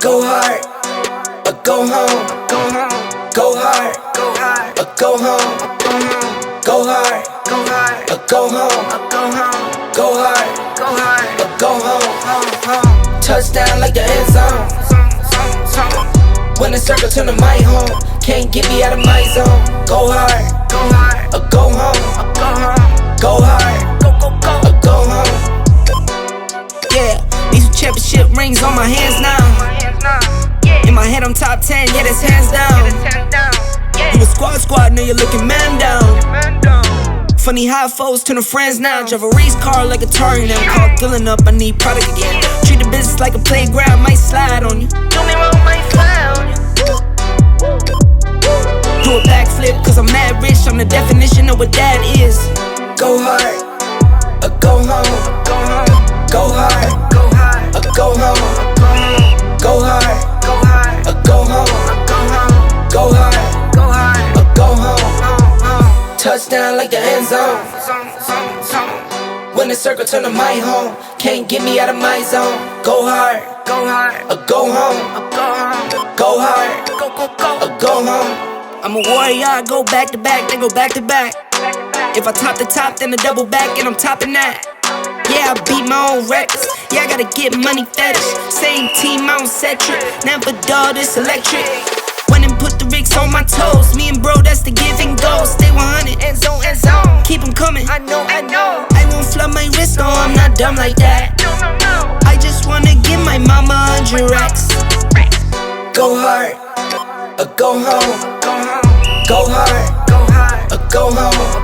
Go hard, or go home. Go hard, or go home. Go hard, or go home. Go hard, or go home. Touchdown like the end zone. When the circle turn to my home, can't get me out of my zone. Go hard, or go home. Go hard, or go home. Yeah, these are championship rings on my hands now. In my head I'm top 10, yeah, that's hands down. You a squad, now you're looking man down. Funny how foes turn to friends now. Drive a race car like a Atari now. Call filling up, I need product again. Treat the business like a playground, might slide on you. Do me wrong, might slide on you. Do a backflip, cause I'm mad rich. I'm the definition of what that is. Go hard, or go home. Go hard, or go home. Go hard, or go home. Go hard, or go home. Touchdown like the end zone. When the circle turn to my home, can't get me out of my zone. Go hard, or go home. Go hard, or go home. I'm a warrior, I go back to back, then go back to back. If I top the top, then I double back, and I'm topping that. Yeah, I beat my own records. Yeah, I gotta get money fetish. Same team, I don't set trip. Never dull, this electric. Went and put the Ricks on my toes. Me and bro, that's the give and go. Stay 100, end zone, end zone. Keep them coming, I know. I won't flood my wrist, no, I'm not dumb like that. No. I just wanna give my mama 100 racks. Go hard, or go home. Go hard, or go home.